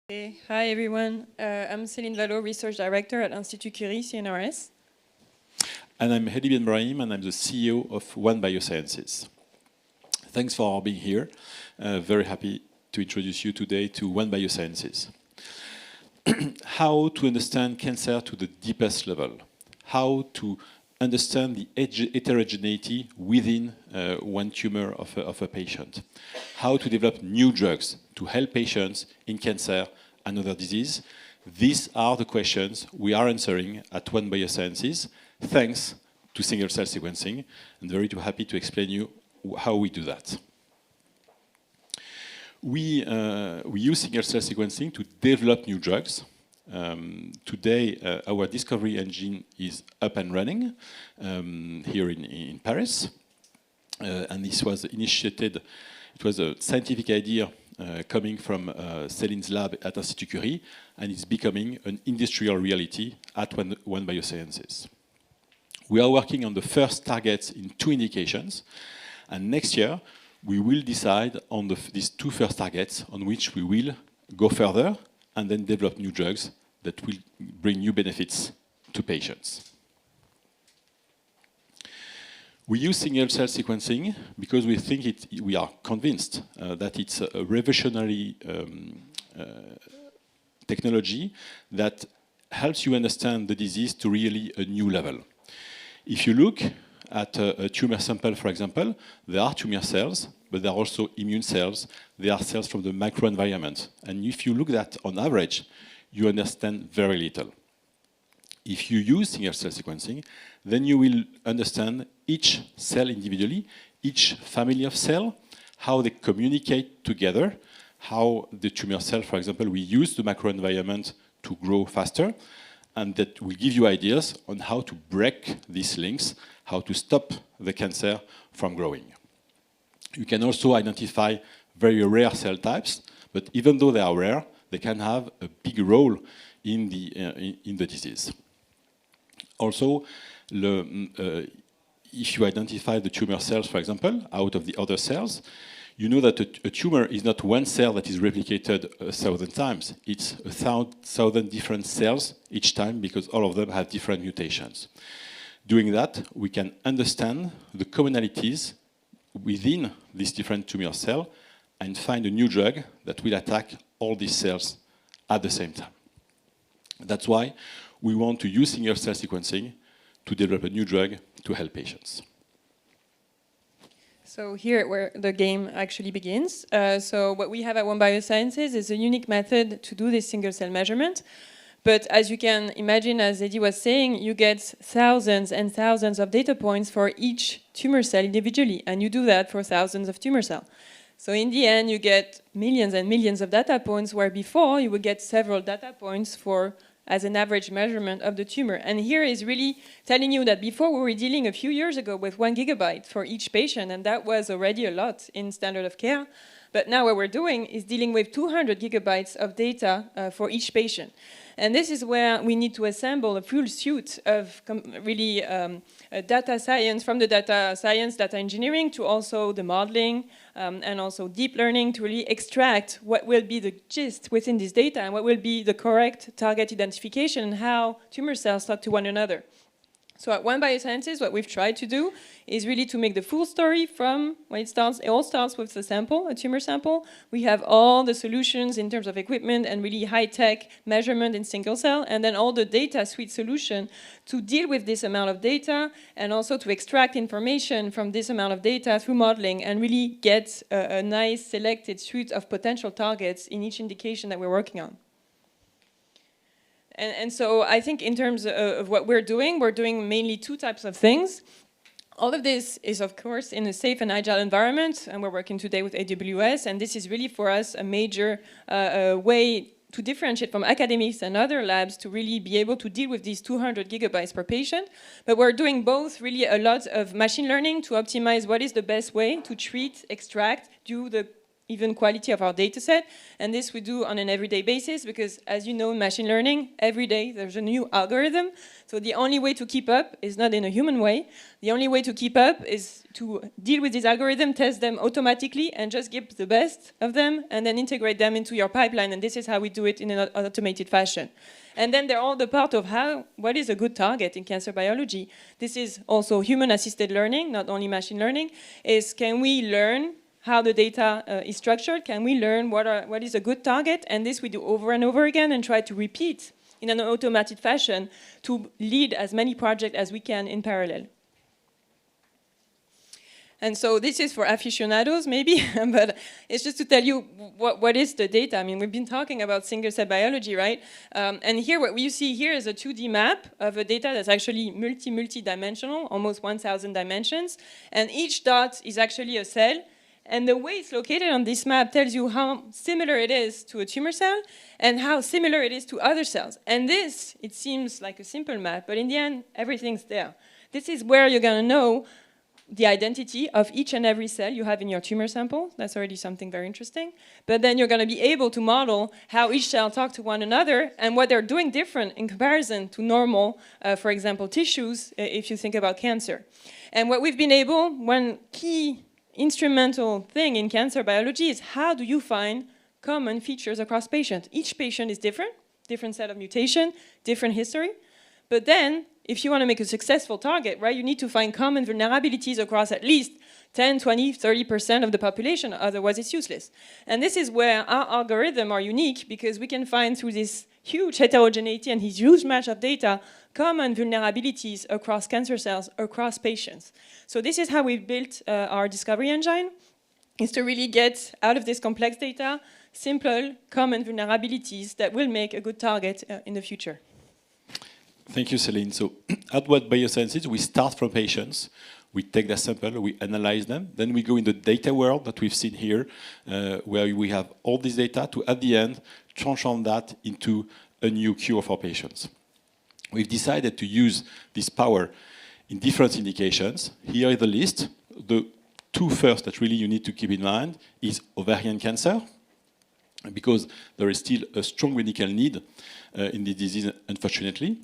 Okay. Hi, everyone. I'm Céline Vallot, Research Director at Institut Curie, CNRS. And I'm Hedi Ben Brahim, and I'm the CEO of One Biosciences. Thanks for being here. Very happy to introduce you today to One Biosciences. How to understand cancer to the deepest level. How to understand the heterogeneity within one tumor of a patient. How to develop new drugs to help patients in cancer and other disease. These are the questions we are answering at One Biosciences, thanks to single-cell sequencing. I'm very happy to explain you how we do that. We use single-cell sequencing to develop new drugs. Today, our discovery engine is up and running here in Paris. And this was initiated, it was a scientific idea coming from Céline's lab at Institut Curie, and it's becoming an industrial reality at One Biosciences. We are working on the first targets in 2 indications, and next year we will decide on these 2 first targets on which we will go further and then develop new drugs that will bring new benefits to patients. We use single-cell sequencing because we think we are convinced that it's a revolutionary technology that helps you understand the disease to really a new level. If you look at a tumor sample, for example, there are tumor cells, but there are also immune cells. There are cells from the microenvironment. And if you look at that on average, you understand very little. If you use single-cell sequencing, then you will understand each cell individually, each family of cells, how they communicate together, how the tumor cell, for example, we use the microenvironment to grow faster, and that will give you ideas on how to break these links, how to stop the cancer from growing. You can also identify very rare cell types, but even though they are rare, they can have a big role in the disease. Also, if you identify the tumor cells, for example, out of the other cells, you know that a tumor is not one cell that is replicated 1,000 times. It's 1,000 different cells each time because all of them have different mutations. Doing that, we can understand the commonalities within this different tumor cell and find a new drug that will attack all these cells at the same time. That's why we want to use single-cell sequencing to develop a new drug to help patients. So here where the game actually begins. So what we have at One Biosciences is a unique method to do this single-cell measurement. But as you can imagine, as Hedi was saying, you get thousands and thousands of data points for each tumor cell individually, and you do that for thousands of tumor cells. So in the end, you get millions and millions of data points, where before you would get several data points as an average measurement of the tumor. And here is really telling you that before we were dealing a few years ago with 1 gigabyte for each patient, and that was already a lot in standard of care. But now what we're doing is dealing with 200 gigabytes of data for each patient. And this is where we need to assemble a full suite of data science, from the data science, data engineering, to also the modeling, and also deep learning, to really extract what will be the gist within this data and what will be the correct target identification and how tumor cells talk to one another. So at One Biosciences, what we've tried to do is really to make the full story from when it starts. It all starts with the sample, a tumor sample. We have all the solutions in terms of equipment and really high-tech measurement in single cell, and then all the data suite solution to deal with this amount of data and also to extract information from this amount of data through modeling and really get a nice selected suite of potential targets in each indication that we're working on. And so I think in terms of what we're doing mainly 2 types of things. All of this is, of course, in a safe and agile environment, and we're working today with AWS, and this is really for us a major way to differentiate from academics and other labs to really be able to deal with these 200 gigabytes per patient. But we're doing both really a lot of machine learning to optimize what is the best way to treat, extract, do the even quality of our data set. And this we do on an everyday basis because, as you know, in machine learning, every day there's a new algorithm. So the only way to keep up is not in a human way. The only way to keep up is to deal with this algorithm, test them automatically, and just give the best of them, and then integrate them into your pipeline. And this is how we do it in an automated fashion. And then they're all the part of what is a good target in cancer biology. This is also human-assisted learning, not only machine learning, is can we learn how the data is structured? Can we learn what is a good target? And this we do over and over again and try to repeat in an automated fashion to lead as many projects as we can in parallel. And so this is for aficionados, maybe, but it's just to tell you what is the data. I mean, we've been talking about single-cell biology, right? And here, what you see here is a 2D map of a data that's actually multi-dimensional, almost 1,000 dimensions. And each dot is actually a cell. And the way it's located on this map tells you how similar it is to a tumor cell and how similar it is to other cells. And this, it seems like a simple map, but in the end, everything's there. This is where you're going to know the identity of each and every cell you have in your tumor sample. That's already something very interesting. But then you're going to be able to model how each cell talk to one another and what they're doing different in comparison to normal, for example, tissues, if you think about cancer. And what we've been able, one key instrumental thing in cancer biology is how do you find common features across patients. Each patient is different set of mutation, different history. But then, if you want to make a successful target, right, you need to find common vulnerabilities across at least 10, 20, 30% of the population, otherwise it's useless. And this is where our algorithms are unique because we can find through this huge heterogeneity and this huge match of data common vulnerabilities across cancer cells, across patients. So this is how we built our discovery engine, is to really get out of this complex data simple, common vulnerabilities that will make a good target in the future. Thank you, Céline. So at What Biosciences, we start from patients. We take their sample, we analyze them. Then we go in the data world that we've seen here, where we have all this data to, at the end, transform that into a new cure for patients. We've decided to use this power in different indications. Here is the list. The two first that really you need to keep in mind is ovarian cancer, because there is still a strong medical need in this disease, unfortunately.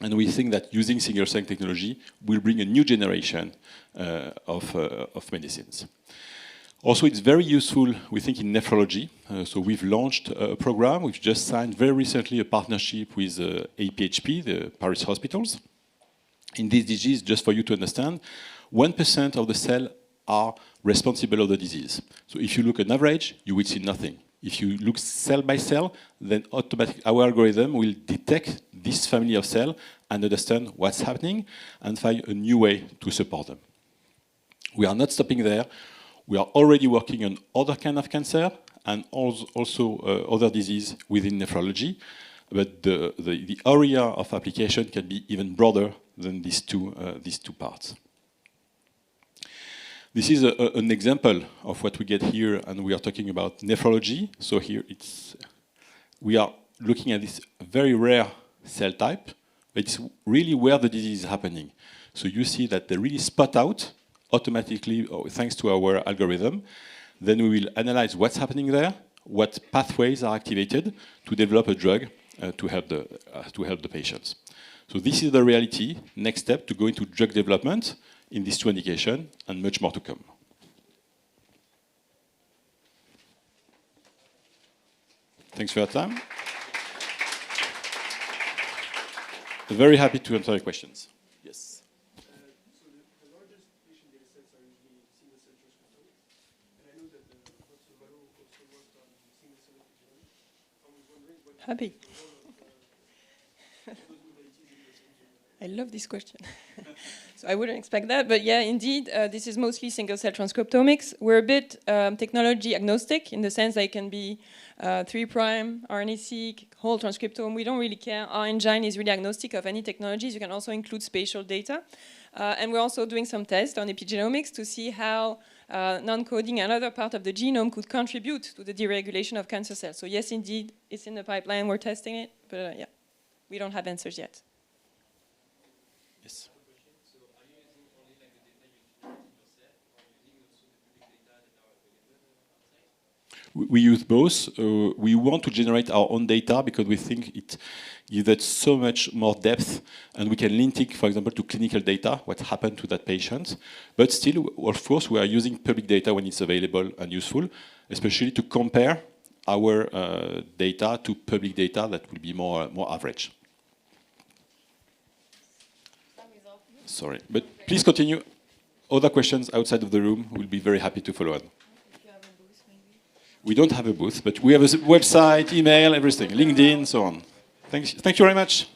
And we think that using single-cell technology will bring a new generation of medicines. Also, it's very useful, we think, in nephrology. So we've launched a program. We've just signed very recently a partnership with APHP, the Paris Hospitals. In this disease, just for you to understand, 1% of the cells are responsible of the disease. So if you look at average, you will see nothing. If you look cell by cell, then automatically our algorithm will detect this family of cells and understand what's happening and find a new way to support them. We are not stopping there. We are already working on other kind of cancer and also other disease within nephrology. But the area of application can be even broader than these two parts. This is an example of what we get here, and we are talking about nephrology. So here we are looking at this very rare cell type, but it's really where the disease is happening. So you see that they really spot out automatically, thanks to our algorithm. Then we will analyze what's happening there, what pathways are activated to develop a drug to help the patients. So this is the reality. Next step, to go into drug development in these two indications, and much more to come. Thanks for your time. Very happy to answer your questions. Yes. So the largest patient data sets are usually single-cell transcriptomics, and I know that Professor Valo also worked on single-cell epigenomics. I was wondering what Happy. the role of those modalities in your center. I love this question. So I wouldn't expect that, but yeah, indeed, this is mostly single-cell transcriptomics. We're a bit technology agnostic in the sense that it can be 3' RNA-seq, whole transcriptome. We don't really care. Our engine is really agnostic of any technologies. You can also include spatial data. And we're also doing some tests on epigenomics to see how non-coding another part of the genome could contribute to the deregulation of cancer cells. So yes, indeed, it's in the pipeline. We're testing it, but yeah, we don't have answers yet. Yes. So are you using only like the data you generate in your set, or are you using also the public data that are available outside? We use both. We want to generate our own data because we think it gives us so much more depth, and we can link it, for example, to clinical data, what happened to that patient. But still, of course, we are using public data when it's available and useful, especially to compare our data to public data that will be more average. Sorry, but please continue. Other questions outside of the room, we'll be very happy to follow on. We don't have a booth, but we have a website, email, everything, LinkedIn, so on. Thank you very much.